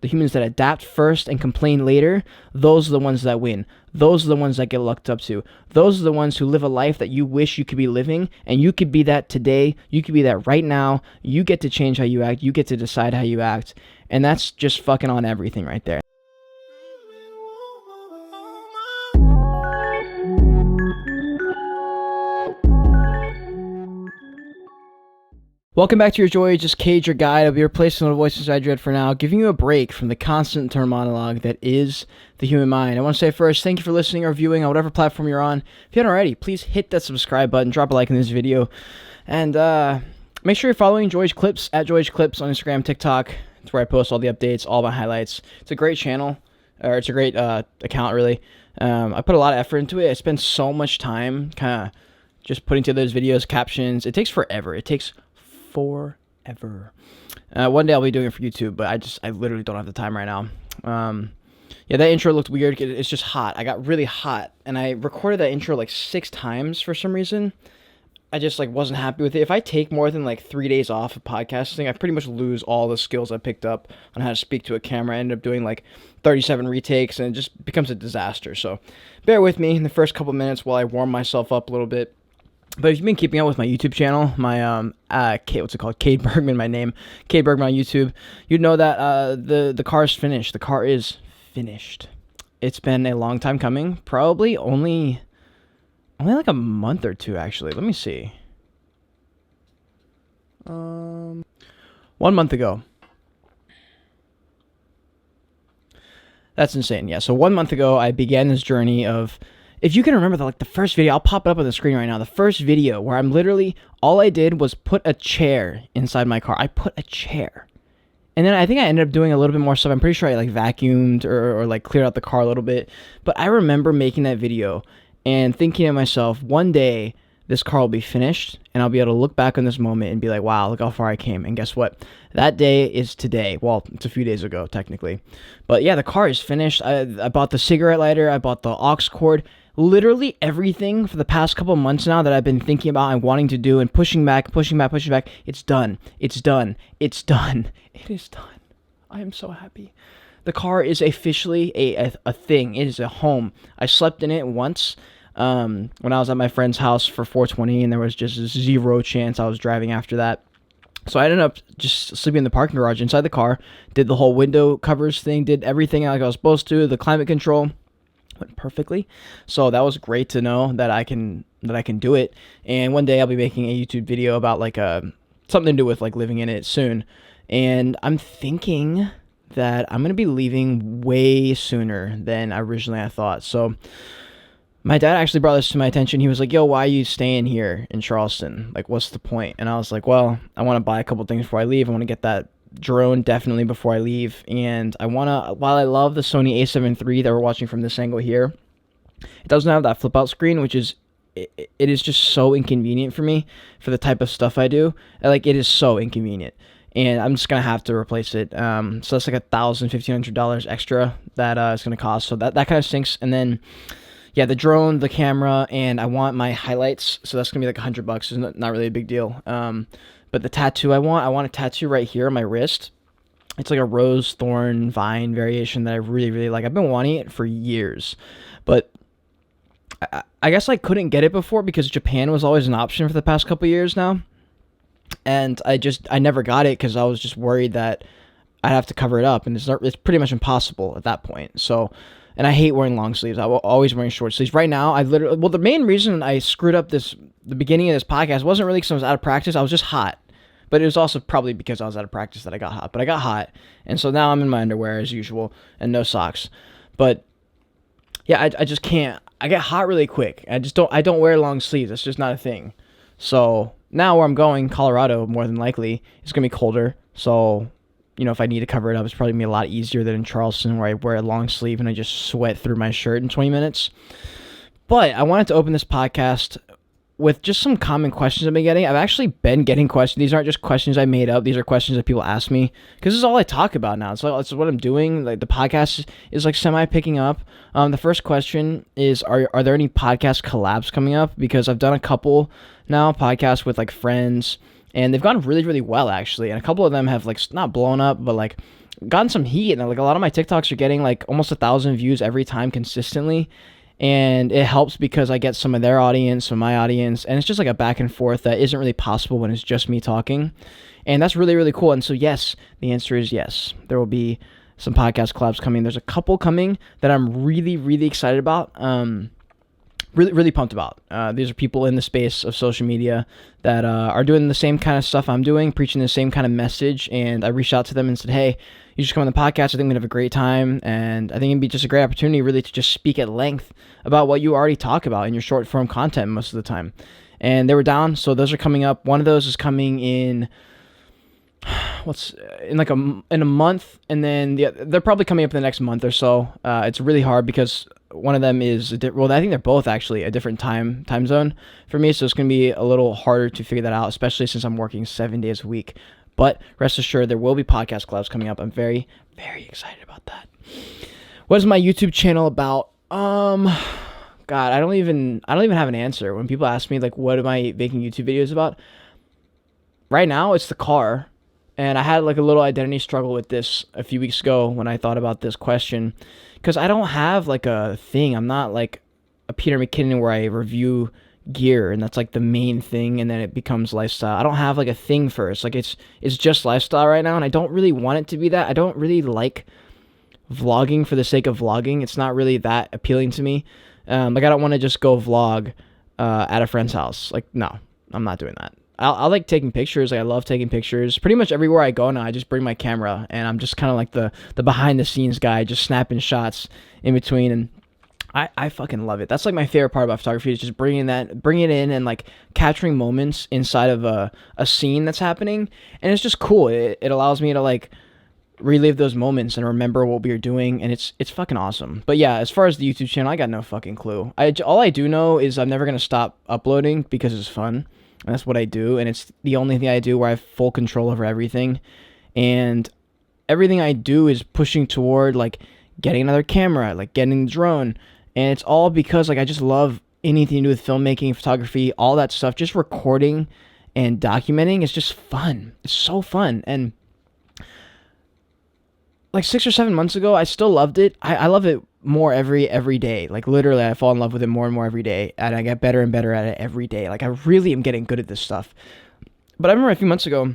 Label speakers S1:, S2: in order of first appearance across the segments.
S1: the humans that adapt first and complain later, those are the ones that win. Those are the ones that get looked up to. Those are the ones who live a life that you wish you could be living, and you could be that today. You could be that right now. You get to change how you act. You get to decide how you act, and that's just fucking on everything right there. Welcome back to your Joyage, just Cage, your guide. I'll be replacing the voice inside your head for now, giving you a break from the constant internal monologue that is the human mind. I want to say first, thank you for listening or viewing on whatever platform you're on. If you haven't already, please hit that subscribe button, drop a like in this video, and make sure you're following Joyage Clips at Joyage Clips on Instagram, TikTok. It's where I post all the updates, all my highlights. It's a great channel, or it's a great account, really. I put a lot of effort into it. I spend so much time kind of just putting together those videos, captions. It takes forever. It takes forever. One day I'll be doing it for YouTube, but I literally don't have the time right now. Yeah, that intro looked weird. It's just hot. I got really hot, and I recorded that intro like 6 times for some reason. I just wasn't happy with it. If I take more than 3 days off of podcasting, I pretty much lose all the skills I picked up on how to speak to a camera. I ended up doing 37 retakes, and it just becomes a disaster. So bear with me in the first couple minutes while I warm myself up a little bit. But if you've been keeping up with my YouTube channel, my Cade Bergman, my name, Cade Bergman on YouTube, you'd know that the car is finished. The car is finished. It's been a long time coming. Probably only a month or two, actually. Let me see. 1 month ago. That's insane. Yeah. So 1 month ago, I began this journey of. If you can remember the first video, I'll pop it up on the screen right now. The first video where I'm literally, all I did was put a chair inside my car. I put a chair. And then I think I ended up doing a little bit more stuff. I'm pretty sure I vacuumed or cleared out the car a little bit. But I remember making that video and thinking to myself, one day this car will be finished and I'll be able to look back on this moment and be like, wow, look how far I came. And guess what? That day is today. Well, it's a few days ago, technically. But yeah, the car is finished. I bought the cigarette lighter. I bought the aux cord. Literally everything for the past couple months now that I've been thinking about and wanting to do and pushing back. It's done. It's done. It's done. It is done. I am so happy. The car is officially a thing. It is a home. I slept in it once when I was at my friend's house for 420, and there was just zero chance I was driving after that. So I ended up just sleeping in the parking garage inside the car, did the whole window covers thing, did everything like I was supposed to, the climate control. Went perfectly. So that was great to know that I can do it. And one day I'll be making a YouTube video about something to do with living in it soon. And I'm thinking that I'm gonna be leaving way sooner than originally I thought. So my dad actually brought this to my attention. He was like, yo, why are you staying here in Charleston? What's the point? And I was like, well, I want to buy a couple things before I leave. I want to get that drone definitely before I leave, and I want to, while I love the Sony a7 III that we're watching from this angle here, it doesn't have that flip out screen, which is it is just so inconvenient for me for the type of stuff I do. It is so inconvenient, and I'm just gonna have to replace it. So that's $1,500 extra that it's gonna cost, so that kind of stinks. And then yeah, the drone, the camera, and I want my highlights, so that's gonna be $100. It's not really a big deal. But the tattoo I want a tattoo right here on my wrist. It's a rose thorn vine variation that I really, really like. I've been wanting it for years, but I guess I couldn't get it before because Japan was always an option for the past couple years now. And I never got it because I was just worried that I'd have to cover it up, and it's pretty much impossible at that point. So, and I hate wearing long sleeves. I'm always wearing short sleeves. Right now, the main reason I screwed up the beginning of this podcast wasn't really because I was out of practice. I was just hot. But it was also probably because I was out of practice that I got hot. But I got hot, and so now I'm in my underwear as usual and no socks. But yeah, I just can't. I get hot really quick. I don't wear long sleeves. That's just not a thing. So now where I'm going, Colorado, more than likely, it's gonna be colder. So if I need to cover it up, it's probably gonna be a lot easier than in Charleston, where I wear a long sleeve and I just sweat through my shirt in 20 minutes. But I wanted to open this podcast with just some common questions I've been getting. I've actually been getting questions. These aren't just questions I made up. These are questions that people ask me, because this is all I talk about now. It's what I'm doing. The podcast is semi picking up. The first question is, are there any podcast collabs coming up? Because I've done a couple now, podcasts with friends, and they've gone really, really well, actually. And a couple of them have not blown up, but gotten some heat, and like a lot of my TikToks are getting like almost 1,000 views every time consistently. And it helps because I get some of their audience, some of my audience, and it's just like a back and forth that isn't really possible when it's just me talking. And that's really, really cool. And so yes, the answer is yes. There will be some podcast collabs coming. There's a couple coming that I'm really, really excited about. Really, really pumped about. These are people in the space of social media that are doing the same kind of stuff I'm doing, preaching the same kind of message. And I reached out to them and said, hey, you should come on the podcast. I think we'd have a great time. And I think it'd be just a great opportunity really to just speak at length about what you already talk about in your short form content most of the time. And they were down. So those are coming up. One of those is coming in in a month, and then they're probably coming up in the next month or so. It's really hard because one of them is I think they're both actually a different time zone for me, so it's going to be a little harder to figure that out, especially since I'm working 7 days a week. But rest assured, there will be podcast collabs coming up. I'm very, very excited about that. What is my YouTube channel about? God, I don't even have an answer when people ask me like, what am I making YouTube videos about? Right now, it's the car. And I had like a little identity struggle with this a few weeks ago when I thought about this question, because I don't have like a thing. I'm not like a Peter McKinnon where I review gear and that's like the main thing, and then it becomes lifestyle. I don't have like a thing first. Like it's just lifestyle right now, and I don't really want it to be that. I don't really like vlogging for the sake of vlogging. It's not really that appealing to me. Like I don't want to just go vlog at a friend's house. Like no, I'm not doing that. I like taking pictures. Like I love taking pictures. Pretty much everywhere I go now, I just bring my camera, and I'm just kind of like the behind the scenes guy, just snapping shots in between. And I fucking love it. That's like my favorite part about photography, is just bringing it in and like capturing moments inside of a scene that's happening. And it's just cool. It allows me to like relive those moments and remember what we were doing, and it's fucking awesome. But yeah, as far as the YouTube channel, I got no fucking clue. All I do know is I'm never gonna stop uploading because it's fun. And that's what I do, and it's the only thing I do where I have full control over everything. And everything I do is pushing toward like getting another camera, like getting the drone. And it's all because like I just love anything to do with filmmaking, photography, all that stuff. Just recording and documenting is just fun. It's so fun. And like 6 or 7 months ago, I still loved it. I love it more every day. Like literally, I fall in love with it more and more every day, and I get better and better at it every day. Like I really am getting good at this stuff. But I remember a few months ago,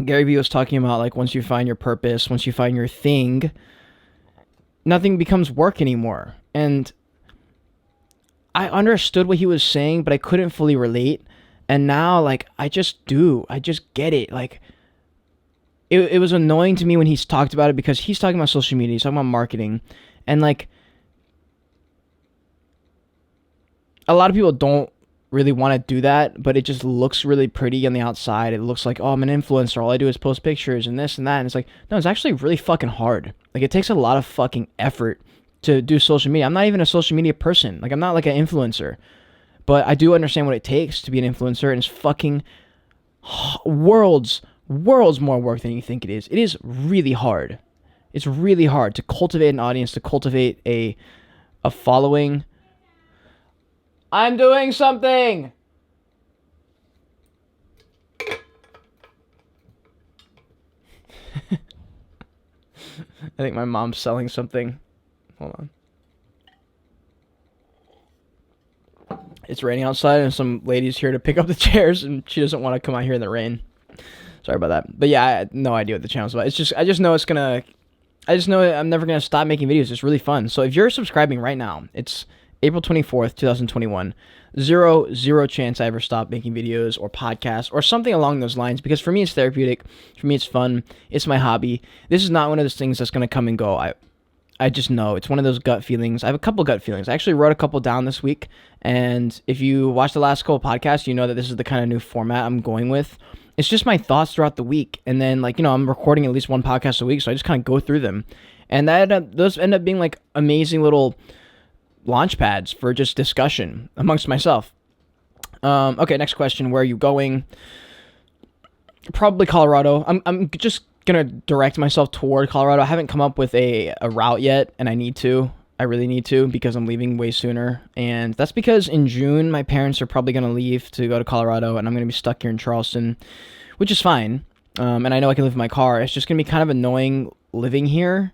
S1: Gary Vee was talking about like once you find your purpose, once you find your thing, nothing becomes work anymore. And I understood what he was saying, but I couldn't fully relate. And now like I just get it. Like it was annoying to me when he's talked about it, because he's talking about social media, he's talking about marketing, and like a lot of people don't really want to do that, but it just looks really pretty on the outside. It looks like, oh, I'm an influencer, all I do is post pictures and this and that. And it's like, no, it's actually really fucking hard. Like it takes a lot of fucking effort to do social media. I'm not even a social media person. Like I'm not like an influencer, but I do understand what it takes to be an influencer, and it's fucking worlds more work than you think it is. It is really hard. It's really hard to cultivate an audience, to cultivate a following. I'm doing something. I think my mom's selling something. Hold on. It's raining outside, and some lady's here to pick up the chairs, and she doesn't want to come out here in the rain. Sorry about that. But yeah, I had no idea what the channel's about. I just know I'm never gonna stop making videos. It's really fun. So if you're subscribing right now, it's April 24th, 2021. Zero chance I ever stop making videos or podcasts or something along those lines, because for me it's therapeutic. For me it's fun. It's my hobby. This is not one of those things that's gonna come and go. I just know. It's one of those gut feelings. I have a couple gut feelings. I actually wrote a couple down this week, and if you watch the last couple podcasts, you know that this is the kind of new format I'm going with. It's just my thoughts throughout the week, and then like, you know, I'm recording at least one podcast a week, so I just kind of go through them, and those end up being like amazing little launch pads for just discussion amongst myself. Okay, next question. Where are you going? Probably Colorado. I'm just gonna direct myself toward Colorado. I haven't come up with a route yet, and I need to. I really need to, because I'm leaving way sooner. And that's because in June, my parents are probably going to leave to go to Colorado, and I'm going to be stuck here in Charleston, which is fine. And I know I can live in my car. It's just going to be kind of annoying living here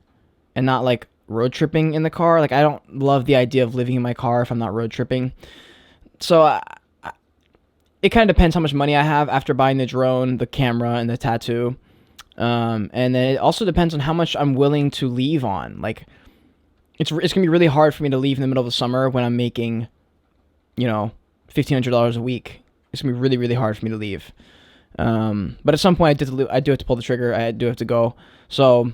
S1: and not like road tripping in the car. Like I don't love the idea of living in my car if I'm not road tripping. So it kind of depends how much money I have after buying the drone, the camera, and the tattoo. And then it also depends on how much I'm willing to leave on. Like it's gonna be really hard for me to leave in the middle of the summer when I'm making, $1,500 a week. It's gonna be really, really hard for me to leave. But at some point I do have to pull the trigger. I do have to go. So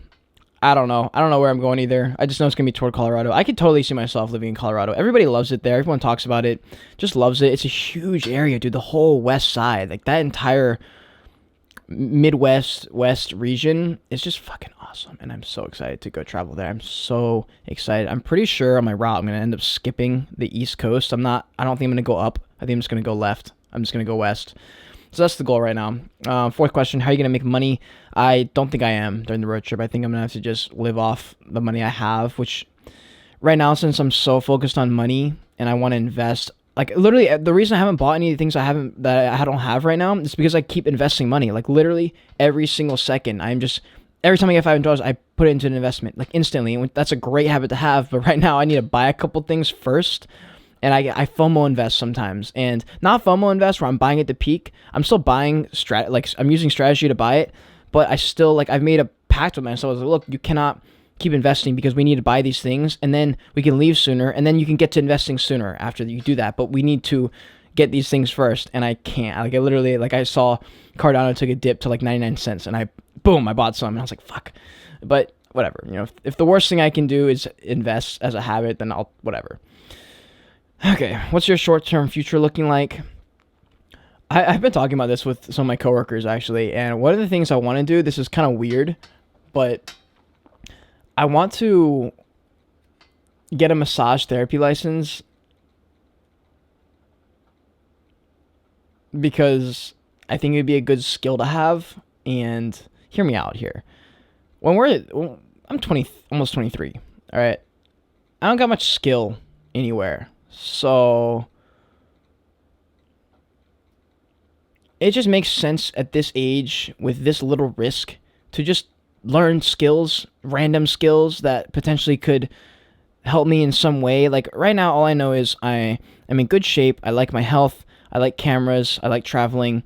S1: I don't know. I don't know where I'm going either. I just know it's going to be toward Colorado. I could totally see myself living in Colorado. Everybody loves it there. Everyone talks about it. Just loves it. It's a huge area, dude. The whole west side. Like that entire Midwest, West region is just fucking awesome. And I'm so excited to go travel there. I'm so excited. I'm pretty sure on my route, I'm going to end up skipping the East Coast. I don't think I'm going to go up. I think I'm just going to go left. I'm just going to go west. So that's the goal right now. Fourth question, how are you going to make money? I don't think I am during the road trip. I think I'm going to have to just live off the money I have, which right now, since I'm so focused on money and I want to invest, like literally the reason I haven't bought any of the things that I don't have right now is because I keep investing money. Like literally every single second, every time I get $500, I put it into an investment, like instantly. And that's a great habit to have. But right now I need to buy a couple things first. And I FOMO invest sometimes, and not FOMO invest where I'm buying at the peak. I'm still buying I'm using strategy to buy it, but I still I've made a pact with myself. I was like, look, you cannot keep investing because we need to buy these things, and then we can leave sooner, and then you can get to investing sooner after you do that. But we need to get these things first, and I can't. I literally I saw Cardano took a dip to 99 cents, and I bought some, and I was like, fuck. But whatever, if the worst thing I can do is invest as a habit, then I'll whatever. Okay, what's your short-term future looking like? I've been talking about this with some of my coworkers, actually, and one of the things I want to do, this is kind of weird, but I want to get a massage therapy license because I think it would be a good skill to have, and hear me out here. I'm 20, almost 23, all right? I don't got much skill anywhere. So it just makes sense at this age with this little risk to just learn skills, random skills that potentially could help me in some way. Like right now, all I know is I am in good shape. I like my health. I like cameras. I like traveling.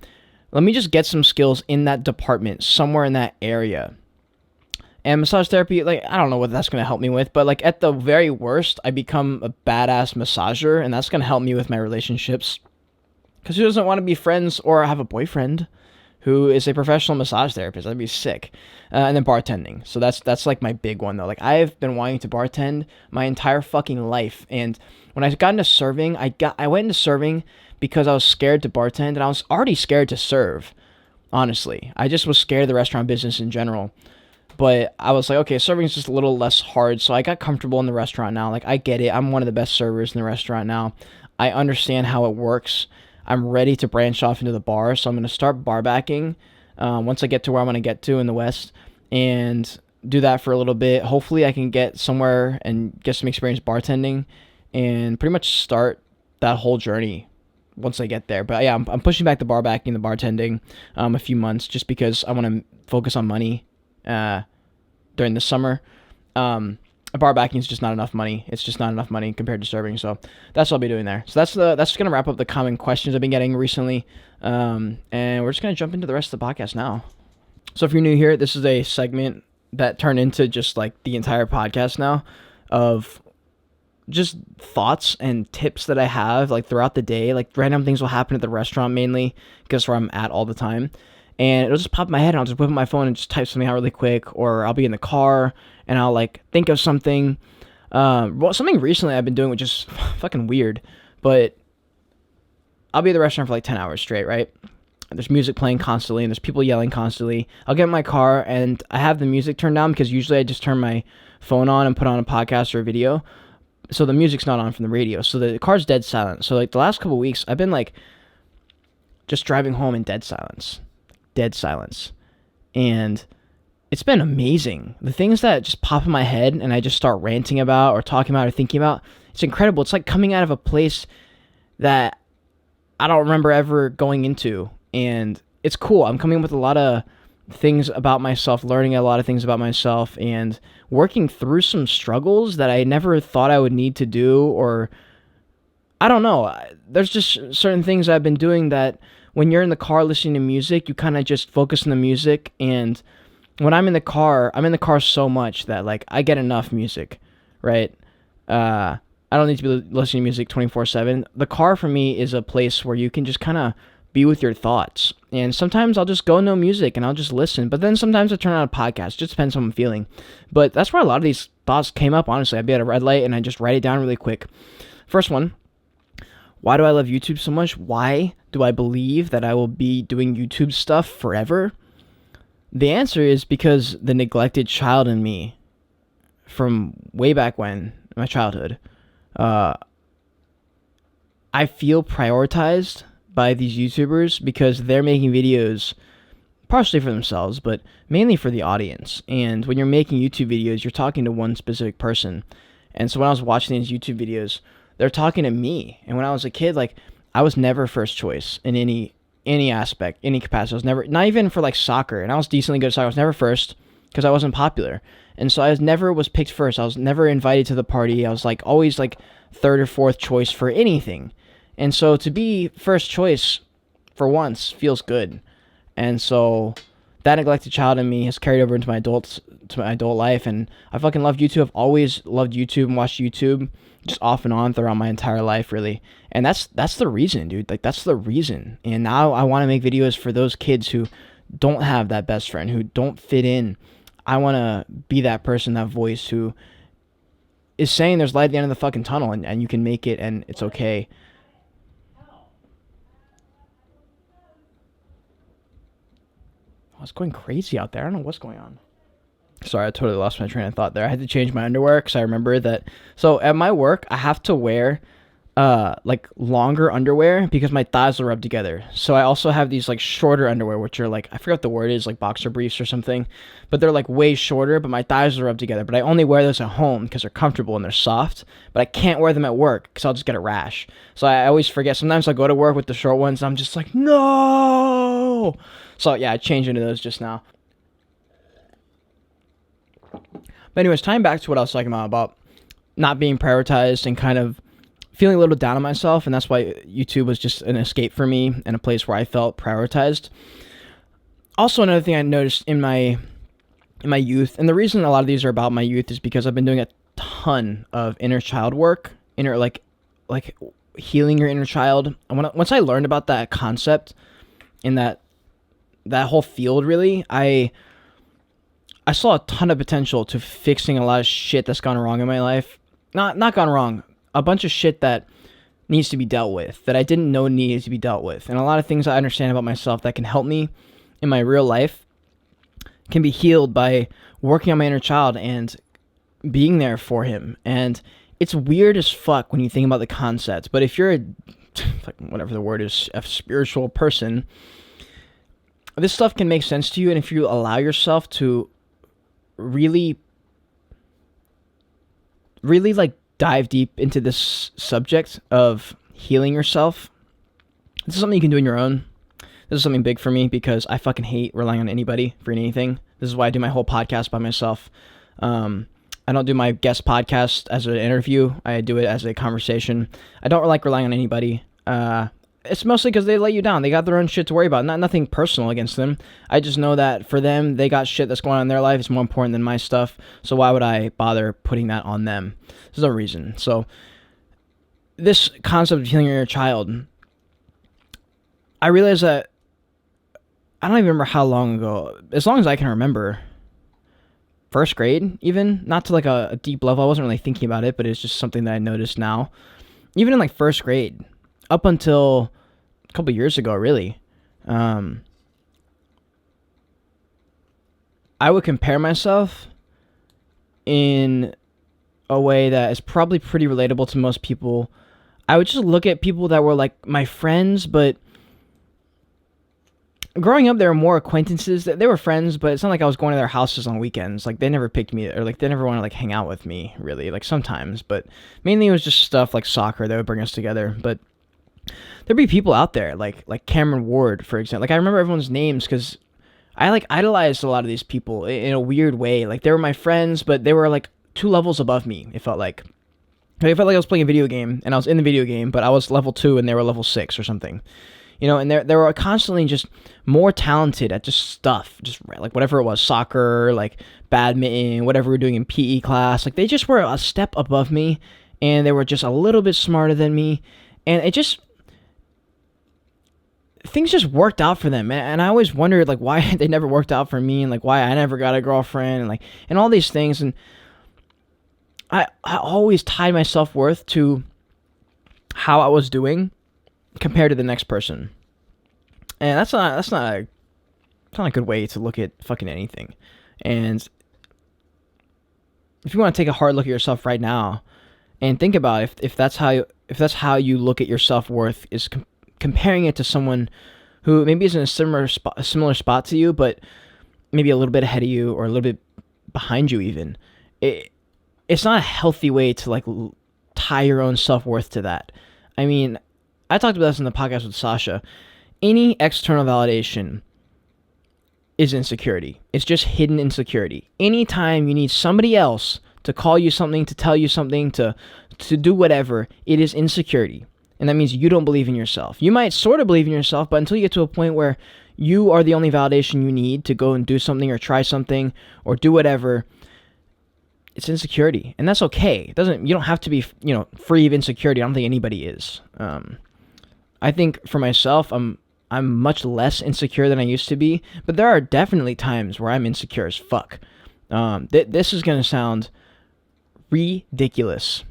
S1: Let me just get some skills in that department, somewhere in that area. And massage therapy, I don't know what that's going to help me with, but at the very worst, I become a badass massager, and that's going to help me with my relationships. Because who doesn't want to be friends or have a boyfriend who is a professional massage therapist? That'd be sick. And then bartending. So that's my big one, though. I've been wanting to bartend my entire fucking life. And when I got into serving, I went into serving because I was scared to bartend, and I was already scared to serve, honestly. I just was scared of the restaurant business in general. But I was like, okay, serving is just a little less hard. So I got comfortable in the restaurant now. I get it. I'm one of the best servers in the restaurant now. I understand how it works. I'm ready to branch off into the bar. So I'm going to start bar backing once I get to where I'm going to get to in the West and do that for a little bit. Hopefully I can get somewhere and get some experience bartending and pretty much start that whole journey once I get there. But yeah, I'm pushing back the bar backing, the bartending a few months just because I want to focus on money. During the summer, bar backing is just not enough money. It's just not enough money compared to serving. So that's what I'll be doing there. So that's gonna wrap up the common questions I've been getting recently. And we're just gonna jump into the rest of the podcast now. So if you're new here, this is a segment that turned into just the entire podcast now of just thoughts and tips that I have throughout the day. Random things will happen at the restaurant mainly because where I'm at all the time. And it'll just pop in my head, and I'll just whip up my phone and just type something out really quick, or I'll be in the car, and I'll, think of something. Something recently I've been doing, which is fucking weird, but I'll be at the restaurant for, 10 hours straight, right? And there's music playing constantly, and there's people yelling constantly. I'll get in my car, and I have the music turned down, because usually I just turn my phone on and put on a podcast or a video, so the music's not on from the radio, so the car's dead silent. So, the last couple weeks, I've been, just driving home in dead silence. And it's been amazing. The things that just pop in my head and I just start ranting about or talking about or thinking about, it's incredible. It's like coming out of a place that I don't remember ever going into, and it's cool. I'm coming up with a lot of things about myself, learning a lot of things about myself, and working through some struggles that I never thought I would need to do, or I don't know. There's just certain things I've been doing that when you're in the car listening to music, you kind of just focus on the music. And when I'm in the car so much that like I get enough music, right? I don't need to be listening to music 24/7. The car for me is a place where you can just kind of be with your thoughts. And sometimes I'll just go no music and I'll just listen. But then sometimes I turn on a podcast. It just depends on how I'm feeling. But that's where a lot of these thoughts came up, honestly. I'd be at a red light and I just write it down really quick. First one, why do I love YouTube so much? Why do I believe that I will be doing YouTube stuff forever? The answer is because the neglected child in me from way back when, my childhood, I feel prioritized by these YouTubers because they're making videos partially for themselves, but mainly for the audience. And when you're making YouTube videos, you're talking to one specific person. And so when I was watching these YouTube videos, they're talking to me. And when I was a kid, like, I was never first choice in any aspect, any capacity. I was never, not even for like soccer. And I was decently good at soccer. I was never first because I wasn't popular. And so I never was picked first. I was never invited to the party. I was like always like third or fourth choice for anything. And so to be first choice for once feels good. And so that neglected child in me has carried over into my adult life, and I fucking love YouTube. I've always loved YouTube and watched YouTube just off and on throughout my entire life, really. And that's the reason, dude. Like, that's the reason. And now I want to make videos for those kids who don't have that best friend, who don't fit in. I want to be that person, that voice who is saying there's light at the end of the fucking tunnel, and you can make it, and it's okay. Oh, it's going crazy out there. I don't know what's going on. Sorry, I totally lost my train of thought there. I had to change my underwear because I remember that. So at my work, I have to wear like longer underwear because my thighs will rub together. So I also have these like shorter underwear, which are like, I forgot what the word is, like boxer briefs or something, but they're like way shorter, but my thighs will rub together. But I only wear those at home because they're comfortable and they're soft, but I can't wear them at work because I'll just get a rash. So I always forget. Sometimes I'll go to work with the short ones and I'm just like, no. So yeah, I changed into those just now. But anyways, tying back to what I was talking about not being prioritized and kind of feeling a little down on myself, and that's why YouTube was just an escape for me and a place where I felt prioritized. Also, another thing I noticed in my youth, and the reason a lot of these are about my youth is because I've been doing a ton of inner child work, like healing your inner child. And once I learned about that concept in that whole field, really, I saw a ton of potential to fixing a lot of shit that's gone wrong in my life. Not gone wrong. A bunch of shit that needs to be dealt with, that I didn't know needed to be dealt with. And a lot of things I understand about myself that can help me in my real life can be healed by working on my inner child and being there for him. And it's weird as fuck when you think about the concept. But if you're whatever the word is, a spiritual person, this stuff can make sense to you. And if you allow yourself to really like dive deep into this subject of healing yourself, this is something you can do on your own. This is something big for me because I fucking hate relying on anybody for anything. This is why I do my whole podcast by myself. I don't do my guest podcast as an interview. I do it as a conversation. I don't like relying on anybody. It's mostly because they let you down. They got their own shit to worry about. Nothing personal against them. I just know that for them, they got shit that's going on in their life. It's more important than my stuff. So why would I bother putting that on them? There's no reason. So this concept of healing your inner child, I realized that I don't even remember how long ago. As long as I can remember, first grade even, not to like a deep level. I wasn't really thinking about it, but it's just something that I noticed now. Even in like first grade, up until a couple years ago, really, I would compare myself in a way that is probably pretty relatable to most people. I would just look at people that were like my friends, but growing up, there were more acquaintances. They were friends, but it's not like I was going to their houses on weekends. Like, they never picked me, or like they never wanted to like hang out with me, really. Like sometimes, but mainly it was just stuff like soccer that would bring us together. But there'd be people out there like Cameron Ward, for example. Like, I remember everyone's names because I like idolized a lot of these people in a weird way. Like they were my friends, but they were like 2 levels above me. It felt like. I felt like I was playing a video game, and I was in the video game, but I was level 2 and they were level 6 or something. And they were constantly just more talented at just stuff, just like whatever it was, soccer, like badminton, whatever we were doing in PE class. Like they just were a step above me, and they were just a little bit smarter than me, and things just worked out for them. And I always wondered like why they never worked out for me, and like why I never got a girlfriend, and all these things. And I always tied my self-worth to how I was doing compared to the next person. And that's not a good way to look at fucking anything. And if you want to take a hard look at yourself right now and think about if that's how you look at your self-worth, is comparing it to someone who maybe is in a similar spot to you, but maybe a little bit ahead of you or a little bit behind you even. It's not a healthy way to like tie your own self-worth to that. I mean, I talked about this in the podcast with Sasha. Any external validation is insecurity. It's just hidden insecurity. Anytime you need somebody else to call you something, to tell you something, to do whatever, it is insecurity. And that means you don't believe in yourself. You might sort of believe in yourself, but until you get to a point where you are the only validation you need to go and do something or try something or do whatever, it's insecurity, and that's okay. You don't have to be, free of insecurity. I don't think anybody is. I think for myself, I'm much less insecure than I used to be, but there are definitely times where I'm insecure as fuck. This is gonna sound ridiculous.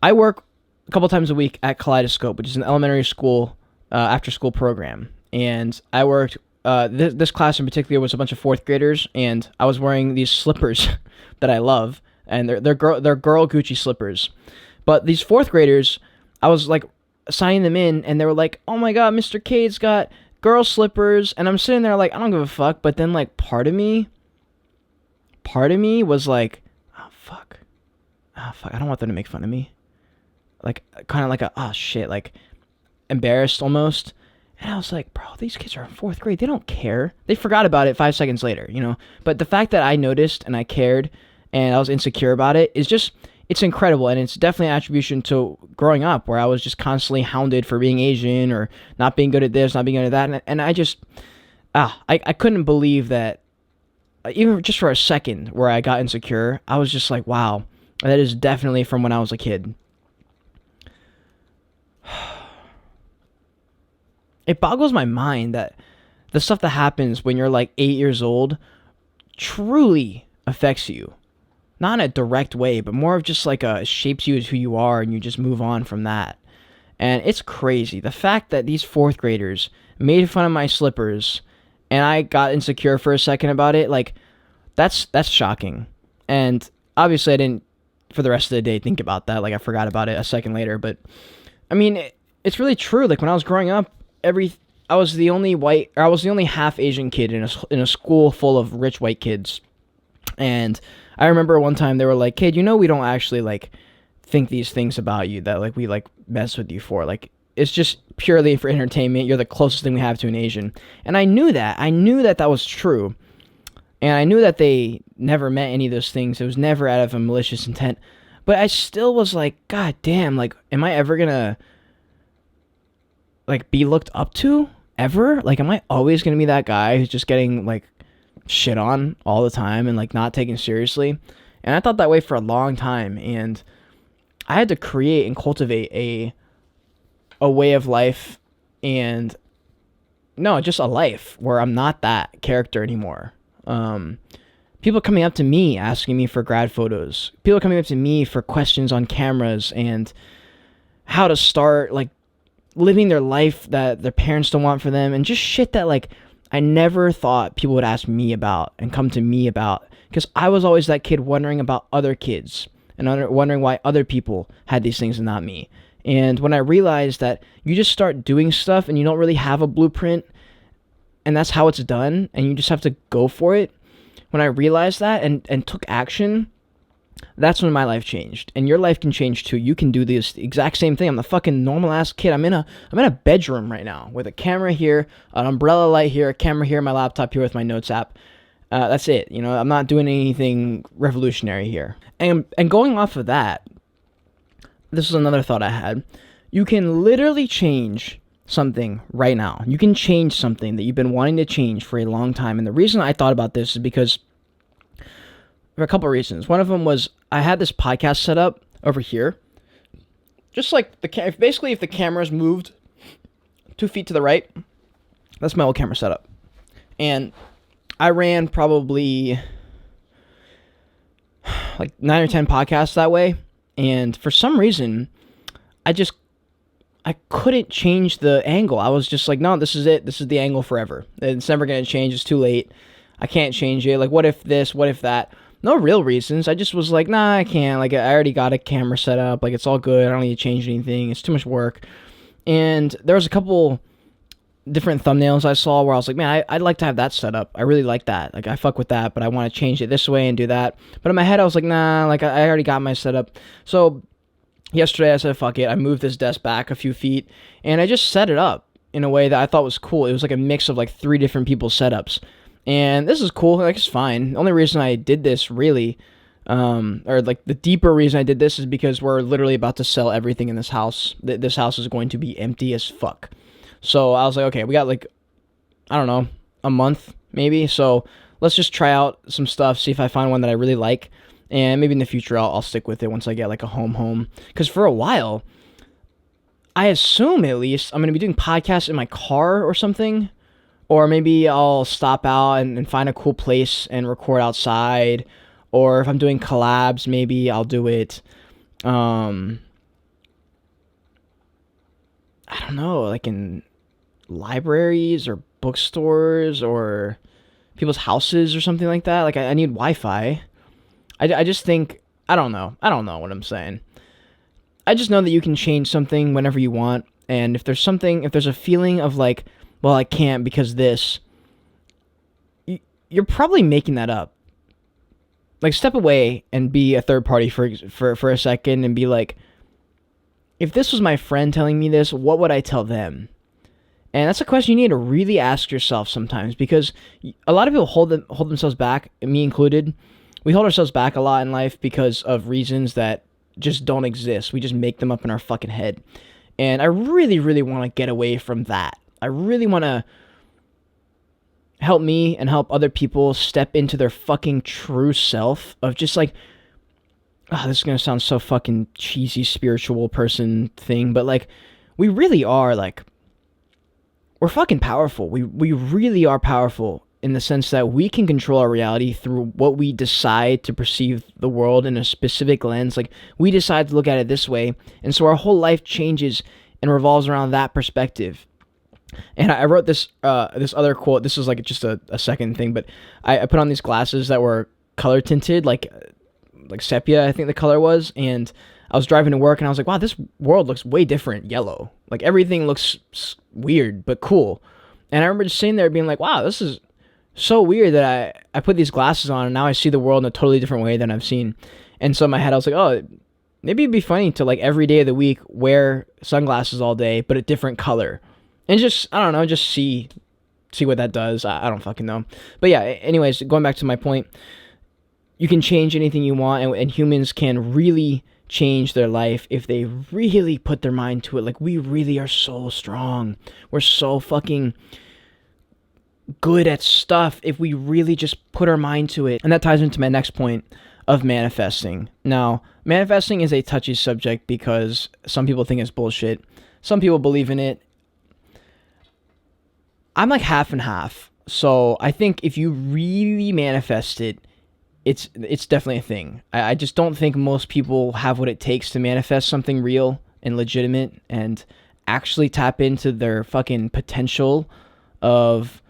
S1: I work a couple times a week at Kaleidoscope, which is an elementary school after-school program, and I worked. This class in particular was a bunch of 4th graders, and I was wearing these slippers that I love, and they're girl Gucci slippers. But these 4th graders, I was like signing them in, and they were like, "Oh my God, Mr. Cade's got girl slippers," and I'm sitting there like, I don't give a fuck. But then like part of me was like, oh fuck, I don't want them to make fun of me. Like kind of like oh shit, like embarrassed almost. And I was like, bro, these kids are in 4th grade. They don't care. They forgot about it 5 seconds later, But the fact that I noticed and I cared and I was insecure about it is just, it's incredible. And it's definitely an attribution to growing up where I was just constantly hounded for being Asian or not being good at this, not being good at that. And I just, I couldn't believe that, even just for a second where I got insecure, I was just like, wow, that is definitely from when I was a kid. It boggles my mind that the stuff that happens when you're like 8 years old truly affects you. Not in a direct way, but more of just like shapes you as who you are, and you just move on from that. And it's crazy. The fact that these 4th graders made fun of my slippers and I got insecure for a second about it, like that's shocking. And obviously I didn't for the rest of the day think about that. Like I forgot about it a second later, but I mean, it's really true. Like when I was growing up, I was the only half Asian kid in a school full of rich white kids. And I remember one time they were like, "Kid, we don't actually like think these things about you that like we like mess with you for. Like it's just purely for entertainment. You're the closest thing we have to an Asian." And I knew that was true. And I knew that they never meant any of those things. It was never out of a malicious intent. But I still was like, God damn, like am I ever gonna like be looked up to ever? Like am I always gonna be that guy who's just getting like shit on all the time and like not taken seriously? And I thought that way for a long time, and I had to create and cultivate a way of life, and just a life where I'm not that character anymore. People coming up to me asking me for grad photos, people coming up to me for questions on cameras and how to start like living their life that their parents don't want for them, and just shit that like I never thought people would ask me about and come to me about, because I was always that kid wondering about other kids and wondering why other people had these things and not me. And when I realized that you just start doing stuff and you don't really have a blueprint and that's how it's done and you just have to go for it, when I realized that and took action, That's when my life changed, and your life can change too. You can do this exact same thing. I'm the fucking normal ass kid. I'm in a bedroom right now with a camera here, an umbrella light here, a camera here, my laptop here with my notes app. That's it. I'm not doing anything revolutionary here. And going off of that, this is another thought I had. You can literally change something right now. You can change something that you've been wanting to change for a long time. And the reason I thought about this is because for a couple of reasons. One of them was I had this podcast set up over here. Just like basically if the camera's moved 2 feet to the right, that's my old camera setup. And I ran probably like 9 or 10 podcasts that way. And for some reason, I couldn't change the angle. I was just like, no, this is it. This is the angle forever. It's never going to change. It's too late. I can't change it. Like, what if this? What if that? No real reasons. I just was like, nah, I can't. Like, I already got a camera set up. Like, it's all good. I don't need to change anything. It's too much work. And there was a couple different thumbnails I saw where I was like, man, I'd like to have that set up. I really like that. Like, I fuck with that, but I want to change it this way and do that. But in my head, I was like, nah, like, I already got my setup. So yesterday, I said, fuck it. I moved this desk back a few feet, and I just set it up in a way that I thought was cool. It was like a mix of like 3 different people's setups. And this is cool. Like, it's fine. The only reason I did this really, or like the deeper reason I did this is because we're literally about to sell everything in this house. This house is going to be empty as fuck. So I was like, okay, we got like, I don't know, a month maybe. So let's just try out some stuff, see if I find one that I really like. And maybe in the future, I'll stick with it once I get like a home. Because for a while, I assume at least I'm going to be doing podcasts in my car or something. Or maybe I'll stop out and find a cool place and record outside. Or if I'm doing collabs, maybe I'll do it, I don't know, like in libraries or bookstores or people's houses or something like that. Like, I need Wi-Fi. I just think, I don't know what I'm saying. I just know that you can change something whenever you want. And if there's a feeling of like, well, I can't because this, you're probably making that up. Like, step away and be a third party for a second and be like, if this was my friend telling me this, what would I tell them? And that's a question you need to really ask yourself sometimes, because a lot of people hold themselves back, me included. We hold ourselves back a lot in life because of reasons that just don't exist. We just make them up in our fucking head. And I really, really want to get away from that. I really want to help me and help other people step into their fucking true self of just like, this is going to sound so fucking cheesy spiritual person thing, but like, we really are like, we're fucking powerful. We really are powerful in the sense that we can control our reality through what we decide to perceive the world in a specific lens. Like, we decide to look at it this way, and so our whole life changes and revolves around that perspective. And I wrote this other quote. This is like just a second thing, but I put on these glasses that were color tinted, like sepia, I think the color was, and I was driving to work, and I was like, wow, this world looks way different yellow. Like, everything looks weird, but cool. And I remember just sitting there being like, wow, this is so weird that I put these glasses on, and now I see the world in a totally different way than I've seen. And so in my head, I was like, oh, maybe it'd be funny to, like, every day of the week wear sunglasses all day, but a different color. And just, I don't know, just see what that does. I don't fucking know. But yeah, anyways, going back to my point, you can change anything you want, and humans can really change their life if they really put their mind to it. Like, we really are so strong. We're so fucking good at stuff if we really just put our mind to it. And that ties into my next point of manifesting. Now, manifesting is a touchy subject because some people think it's bullshit. Some people believe in it. I'm like half and half. So I think if you really manifest it, it's definitely a thing. I just don't think most people have what it takes to manifest something real and legitimate and actually tap into their fucking potential of,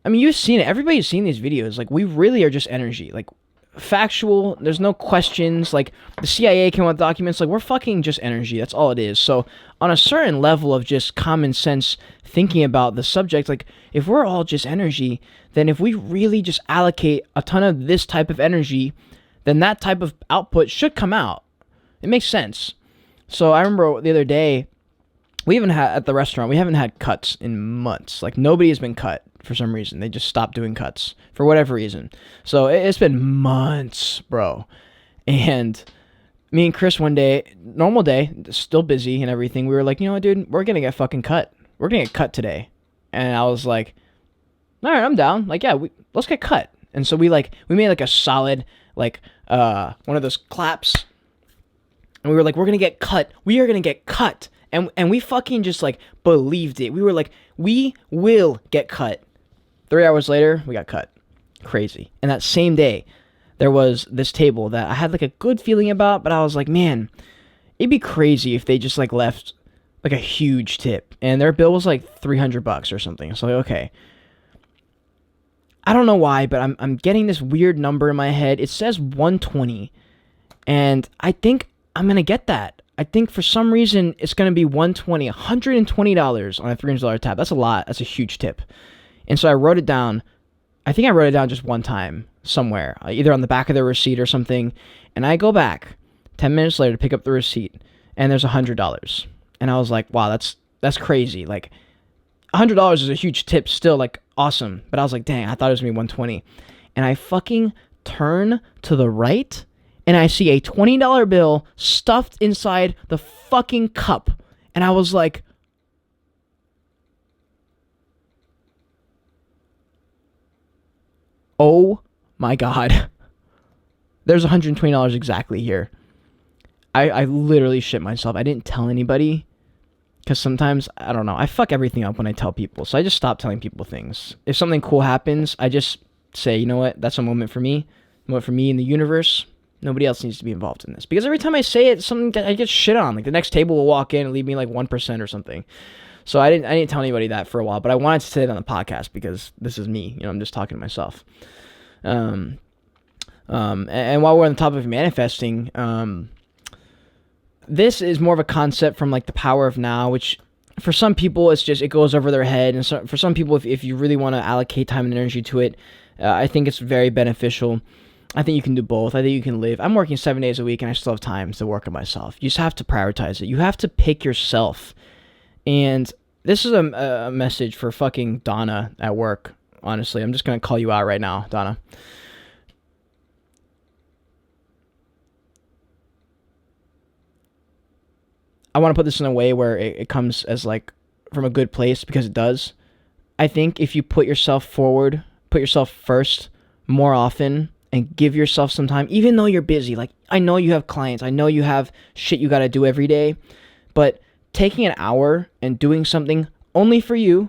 S1: I mean, you've seen it. Everybody's seen these videos. Like, we really are just energy. Like, factual. There's no questions. Like, the CIA came out with documents. Like, we're fucking just energy. That's all it is. So on a certain level of just common sense thinking about the subject, like, if we're all just energy, then if we really just allocate a ton of this type of energy, then that type of output should come out. It makes sense. So I remember the other day, at the restaurant, we haven't had cuts in months. Like, nobody has been cut for some reason. They just stopped doing cuts for whatever reason. So it's been months, bro. And me and Chris one day, normal day, still busy and everything, we were like, you know what, dude, we're going to get fucking cut. We're going to get cut today. And I was like, all right, I'm down. Like, yeah, let's get cut. And so we made like a solid, like, one of those claps. And we were like, we're going to get cut. We are going to get cut. And we fucking just, like, believed it. We were like, we will get cut. 3 hours later, we got cut. Crazy. And that same day, there was this table that I had, like, a good feeling about, but I was like, man, it'd be crazy if they just, like, left, like, a huge tip. And their bill was, like, $300 or something. So, like, okay. I don't know why, but I'm getting this weird number in my head. It says 120. And I think I'm going to get that. I think for some reason it's going to be $120 on a $300 tab. That's a lot. That's a huge tip. And so I wrote it down. I think I wrote it down just one time somewhere, either on the back of the receipt or something. And I go back 10 minutes later to pick up the receipt, and there's $100. And I was like, wow, that's crazy. Like, $100 is a huge tip still, like, awesome. But I was like, dang, I thought it was going to be 120. And I fucking turn to the right, and I see a $20 bill stuffed inside the fucking cup. And I was like, oh my God. There's $120 exactly here. I literally shit myself. I didn't tell anybody. Because sometimes, I don't know, I fuck everything up when I tell people. So I just stop telling people things. If something cool happens, I just say, you know what, that's a moment for me. A moment for me in the universe. Nobody else needs to be involved in this. Because every time I say it, I get shit on. Like, the next table will walk in and leave me like 1% or something. So I didn't tell anybody that for a while. But I wanted to say it on the podcast because this is me. You know, I'm just talking to myself. And while we're on the topic of manifesting, this is more of a concept from like the Power of Now, which for some people it goes over their head, and so, for some people, if you really want to allocate time and energy to it, I think it's very beneficial. I think you can do both. I think you can live. I'm working 7 days a week, and I still have time to work on myself. You just have to prioritize it. You have to pick yourself. And this is a message for fucking Donna at work. Honestly, I'm just gonna call you out right now, Donna. I want to put this in a way where it comes as like from a good place, because it does. I think if you put yourself forward, put yourself first more often, and give yourself some time, even though you're busy. Like, I know you have clients, I know you have shit you got to do every day, but taking an hour and doing something only for you,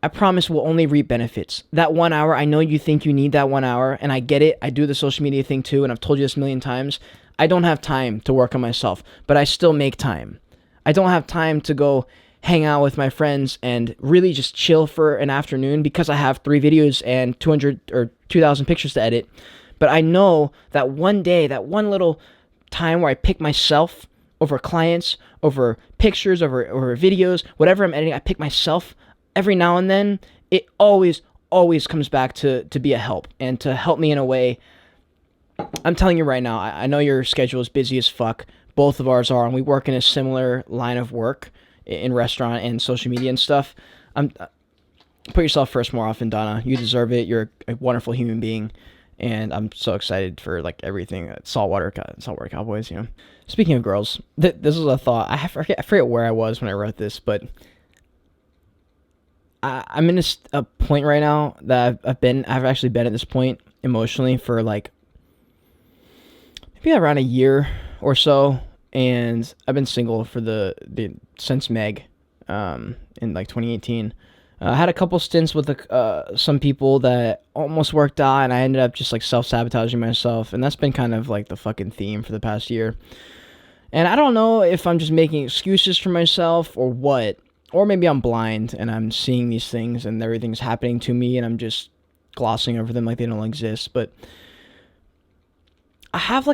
S1: I promise will only reap benefits. That 1 hour, I know you think you need that 1 hour, and I get it. I do the social media thing too, and I've told you this a million times. I don't have time to work on myself, but I still make time. I don't have time to go hang out with my friends and really just chill for an afternoon because I have 3 videos and 200 or 2,000 pictures to edit. But I know that one day, that one little time where I pick myself over clients, over pictures, over videos, whatever I'm editing, I pick myself every now and then. It always comes back to be a help, and to help me in a way. I'm telling you right now, I know your schedule is busy as fuck. Both of ours are, and we work in a similar line of work in restaurant and social media and stuff. Put yourself first more often, Donna. You deserve it. You're a wonderful human being, and I'm so excited for like everything. Saltwater Cowboys, you know. Speaking of girls, this is a thought. I forget where I was when I wrote this, but I'm in a point right now that I've actually been at this point emotionally for like maybe around a year or so, and I've been single for since Meg, in like 2018. I had a couple stints with some people that almost worked out, and I ended up just like self-sabotaging myself, and that's been kind of like the fucking theme for the past year. And I don't know if I'm just making excuses for myself or what, or maybe I'm blind and I'm seeing these things and everything's happening to me and I'm just glossing over them like they don't exist. But I have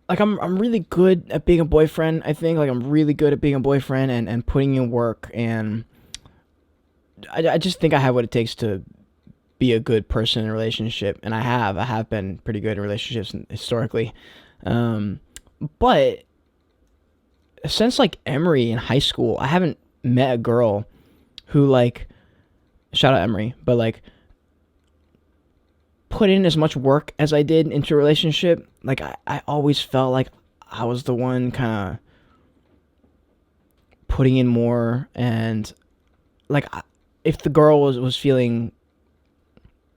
S1: I'm really good at being a boyfriend. I think like I'm really good at being a boyfriend and putting in work, and I just think I have what it takes to be a good person in a relationship, and I have been pretty good in relationships historically. But since like Emory in high school, I haven't met a girl who like, shout out Emory, but like put in as much work as I did into a relationship. Like I always felt like I was the one kind of putting in more, and like if the girl was feeling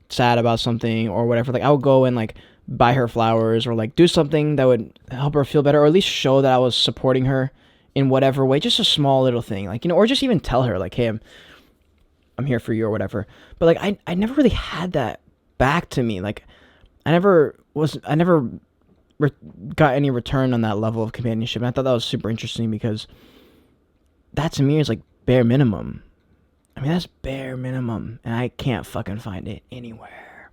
S1: sad about something or whatever, like I would go and like buy her flowers or like do something that would help her feel better, or at least show that I was supporting her in whatever way, just a small little thing, like, you know, or just even tell her like, hey, I'm here for you or whatever. But like I never really had that back to me. Like I never got any return on that level of companionship, and I thought that was super interesting, because that to me is like bare minimum. I mean, that's bare minimum, and I can't fucking find it anywhere.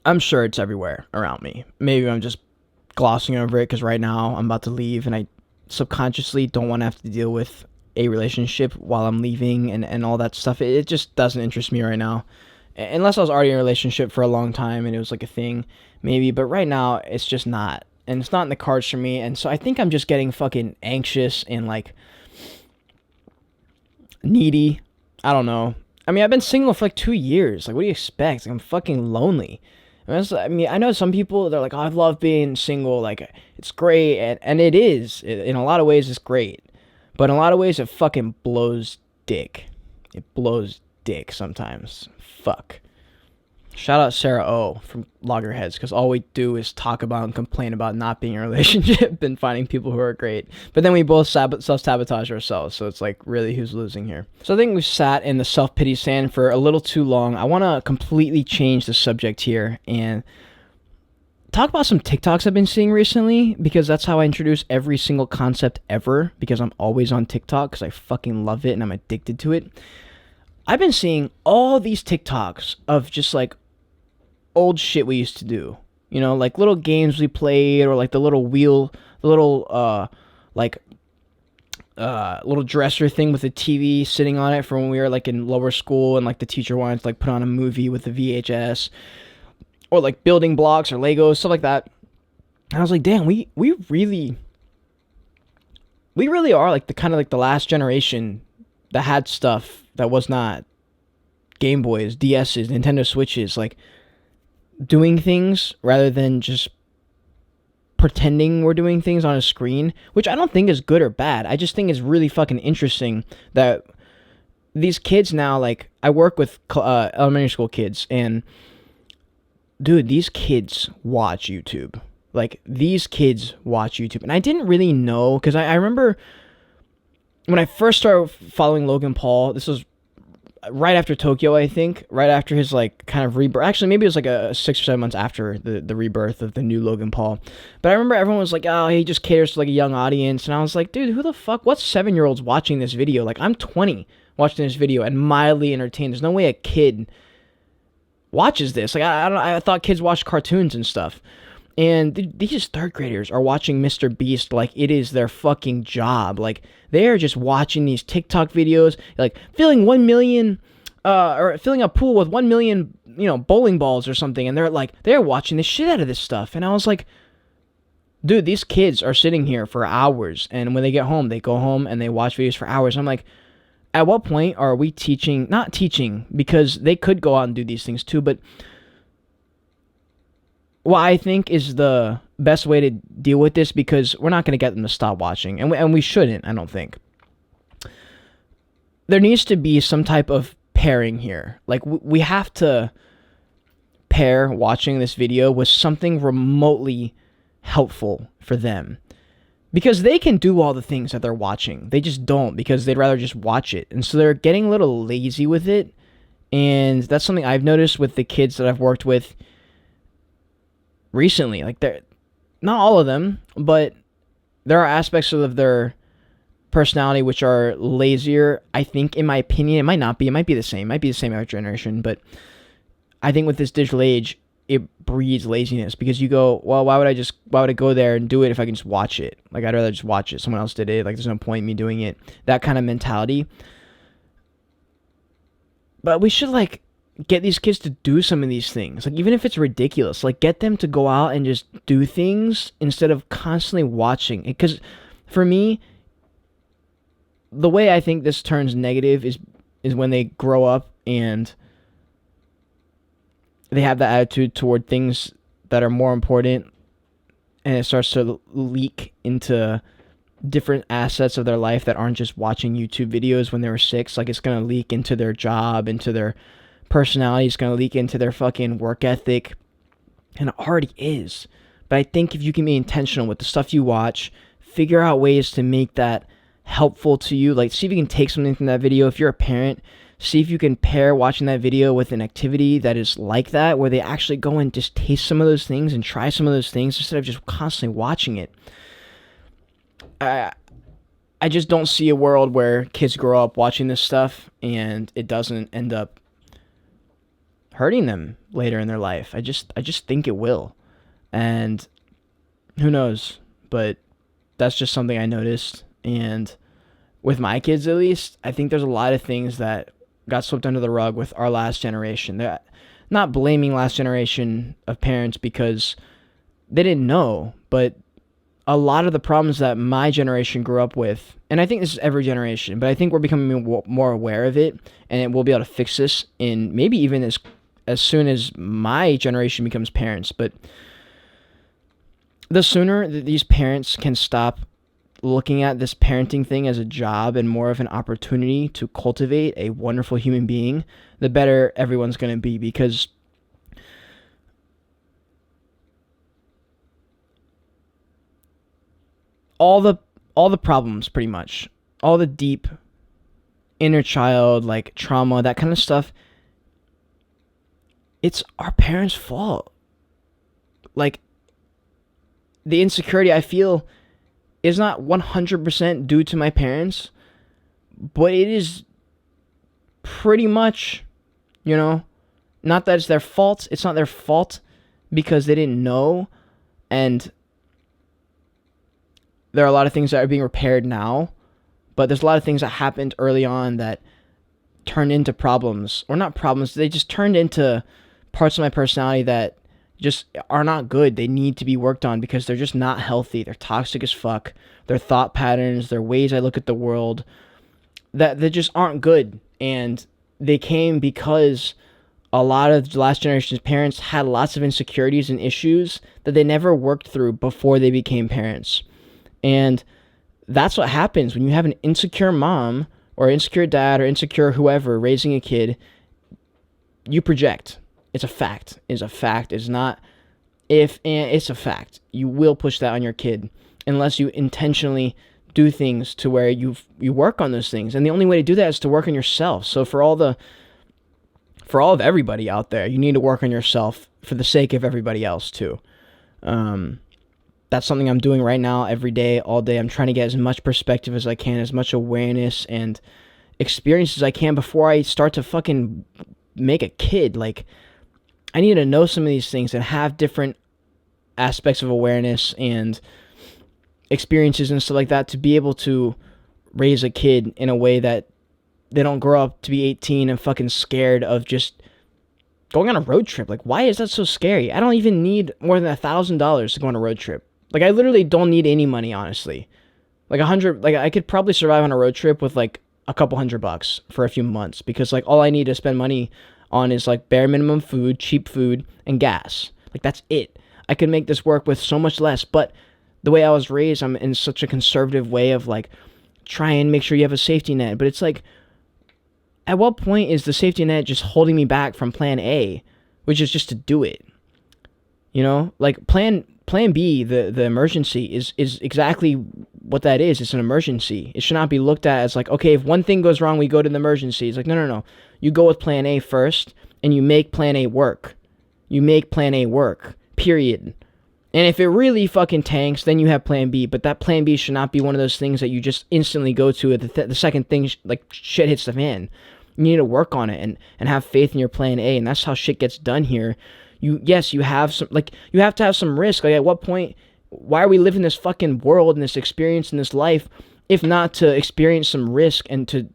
S1: I'm sure it's everywhere around me. Maybe I'm just glossing over it because right now I'm about to leave, and I subconsciously don't want to have to deal with a relationship while I'm leaving and all that stuff. It just doesn't interest me right now. Unless I was already in a relationship for a long time and it was like a thing, maybe. But right now, it's just not. And it's not in the cards for me. And so I think I'm just getting fucking anxious and like needy. I don't know. I mean, I've been single for like 2 years. Like, what do you expect? Like, I'm fucking lonely. I mean, I know some people, they're like, oh, I love being single. Like, it's great. And it is. In a lot of ways, it's great. But in a lot of ways, it fucking blows dick. It blows dick sometimes. Fuck. Shout out Sarah O from Loggerheads, because all we do is talk about and complain about not being in a relationship and finding people who are great. But then we both self-sabotage ourselves, so it's like, really, who's losing here? So I think we've sat in the self-pity sand for a little too long. I want to completely change the subject here and talk about some TikToks I've been seeing recently, because that's how I introduce every single concept ever, because I'm always on TikTok because I fucking love it and I'm addicted to it. I've been seeing all these TikToks of just like old shit we used to do, you know, like little games we played, or like the little little dresser thing with the TV sitting on it from when we were like in lower school, and like the teacher wanted to like put on a movie with the VHS, or like building blocks or Legos, stuff like that. And I was like, damn, we really are like the kind of like the last generation that had stuff that was not Game Boys, DSs, Nintendo Switches, like doing things rather than just pretending we're doing things on a screen, which I don't think is good or bad. I just think it's really fucking interesting that these kids now, like I work with elementary school kids, and dude, these kids watch YouTube. Like, these kids watch YouTube. And I didn't really know, because I remember when I first started following Logan Paul, this was right after Tokyo, I think, right after his like kind of rebirth. Actually, maybe it was like a 6 or 7 months after the rebirth of the new Logan Paul. But I remember everyone was like, oh, he just caters to like a young audience. And I was like, dude, who the fuck, what 7-year-olds watching this video? Like, I'm 20 watching this video and mildly entertained. There's no way a kid watches this. Like, I thought kids watched cartoons and stuff. And these third graders are watching Mr. Beast like it is their fucking job. Like, they are just watching these TikTok videos, like filling 1 million, or filling a pool with 1 million, you know, bowling balls or something. And they're watching the shit out of this stuff. And I was like, dude, these kids are sitting here for hours. And when they get home, they go home and they watch videos for hours. I'm like, at what point are we not teaching, because they could go out and do these things too, but what I think is the best way to deal with this, because we're not going to get them to stop watching, and we shouldn't, I don't think. There needs to be some type of pairing here. Like, we have to pair watching this video with something remotely helpful for them. Because they can do all the things that they're watching. They just don't, because they'd rather just watch it. And so they're getting a little lazy with it. And that's something I've noticed with the kids that I've worked with recently. Like, they're not all of them, but there are aspects of their personality which are lazier. I think, in my opinion, it might not be. It might be the same. It might be the same every generation. But I think with this digital age, it breeds laziness, because you go, well, why would I go there and do it if I can just watch it? Like, I'd rather just watch it. Someone else did it. Like, there's no point in me doing it. That kind of mentality. But we should, like, get these kids to do some of these things. Like, even if it's ridiculous, like, get them to go out and just do things instead of constantly watching. Because for me, the way I think this turns negative is when they grow up and they have that attitude toward things that are more important, and it starts to leak into different assets of their life that aren't just watching YouTube videos when they were 6. Like, it's going to leak into their job, into their personality. It's going to leak into their fucking work ethic. And it already is. But I think if you can be intentional with the stuff you watch, figure out ways to make that helpful to you. Like, see if you can take something from that video. If you're a parent, see if you can pair watching that video with an activity that is like that, where they actually go and just taste some of those things and try some of those things instead of just constantly watching it. I just don't see a world where kids grow up watching this stuff and it doesn't end up hurting them later in their life. I just think it will. And who knows? But that's just something I noticed. And with my kids, at least, I think there's a lot of things that got swept under the rug with our last generation. They're not blaming last generation of parents because they didn't know, but a lot of the problems that my generation grew up with, and I think this is every generation, but I think we're becoming more aware of it, and we'll be able to fix this in maybe even as soon as my generation becomes parents. But the sooner that these parents can stop looking at this parenting thing as a job and more of an opportunity to cultivate a wonderful human being, the better everyone's going to be. Because all the problems, pretty much, all the deep inner child, like, trauma, that kind of stuff, it's our parents' fault. Like, the insecurity I feel is not 100% due to my parents, but it is pretty much, not that it's their fault. It's not their fault because they didn't know, and there are a lot of things that are being repaired now, but there's a lot of things that happened early on that turned into problems, or not problems, they just turned into parts of my personality that just are not good. They need to be worked on because they're just not healthy. They're toxic as fuck. Their thought patterns, their ways I look at the world, that they just aren't good. And they came because a lot of the last generation's parents had lots of insecurities and issues that they never worked through before they became parents. And that's what happens when you have an insecure mom or insecure dad or insecure whoever raising a kid. You project. It's a fact. It's a fact. It's not if, and it's a fact. You will push that on your kid unless you intentionally do things to where you work on those things. And the only way to do that is to work on yourself. So for all of everybody out there, you need to work on yourself for the sake of everybody else too. That's something I'm doing right now, every day, all day. I'm trying to get as much perspective as I can, as much awareness and experience as I can before I start to fucking make a kid. Like, I need to know some of these things and have different aspects of awareness and experiences and stuff like that to be able to raise a kid in a way that they don't grow up to be 18 and fucking scared of just going on a road trip. Like, why is that so scary? I don't even need more than $1,000 to go on a road trip. Like, I literally don't need any money, honestly. Like, I could probably survive on a road trip with like a couple $100 for a few months, because like all I need to spend money on is like bare minimum food, cheap food, and gas. Like, that's it. I could make this work with so much less. But the way I was raised, I'm in such a conservative way of like, try and make sure you have a safety net. But it's like, at what point is the safety net just holding me back from plan A, which is just to do it? Like plan B, the emergency is exactly what that is. It's an emergency. It should not be looked at as like, okay, if one thing goes wrong, we go to the emergency. It's like, no. You go with plan A first, and you make plan A work. You make plan A work, period. And if it really fucking tanks, then you have plan B. But that plan B should not be one of those things that you just instantly go to at the second thing, like, shit hits the fan. You need to work on it and have faith in your plan A, and that's how shit gets done here. You have to have some risk. Like, at what point, why are we living this fucking world and this experience in this life if not to experience some risk and to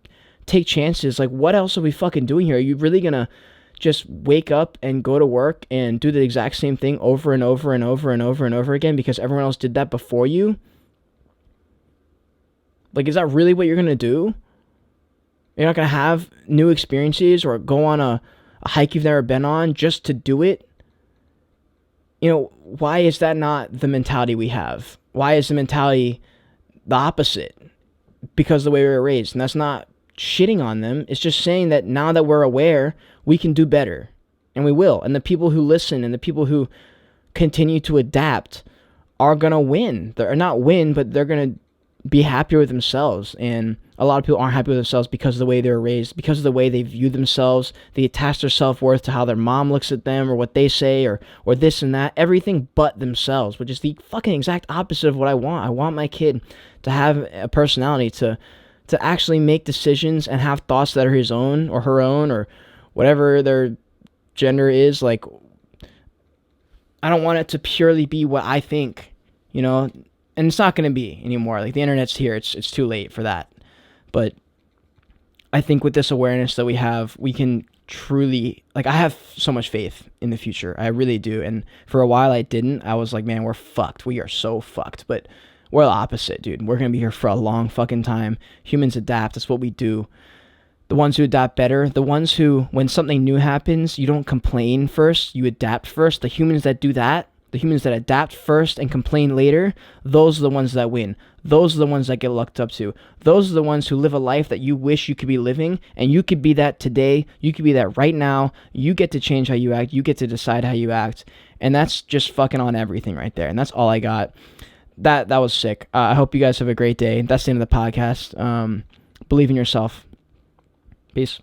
S1: take chances? Like, what else are we fucking doing here? Are you really gonna just wake up and go to work and do the exact same thing over and over and over and over and over again because everyone else did that before you? Like, is that really what you're going to do? You're not going to have new experiences or go on a hike you've never been on just to do it? Why is that not the mentality we have? Why is the mentality the opposite? Because of the way we were raised. And that's not shitting on them. It's just saying that now that we're aware, we can do better. And we will. And the people who listen and the people who continue to adapt are going to win. They're not win, but they're going to be happier with themselves. And a lot of people aren't happy with themselves because of the way they were raised, because of the way they view themselves. They attach their self-worth to how their mom looks at them or what they say or this and that. Everything but themselves, which is the fucking exact opposite of what I want. I want my kid to have a personality, to actually make decisions and have thoughts that are his own or her own or whatever their gender is. Like, I don't want it to purely be what I think, and it's not going to be anymore. Like, the internet's here. It's too late for that. But I think with this awareness that we have, we can truly, I have so much faith in the future. I really do. And for a while I didn't. I was like, man, we're fucked. We are so fucked. But we're the opposite, dude. We're going to be here for a long fucking time. Humans adapt. That's what we do. The ones who adapt better, the ones who, when something new happens, you don't complain first, you adapt first. The humans that do that, the humans that adapt first and complain later, those are the ones that win. Those are the ones that get looked up to. Those are the ones who live a life that you wish you could be living, and you could be that today. You could be that right now. You get to change how you act. You get to decide how you act, and that's just fucking on everything right there, and that's all I got. That was sick. I hope you guys have a great day. That's the end of the podcast. Believe in yourself. Peace.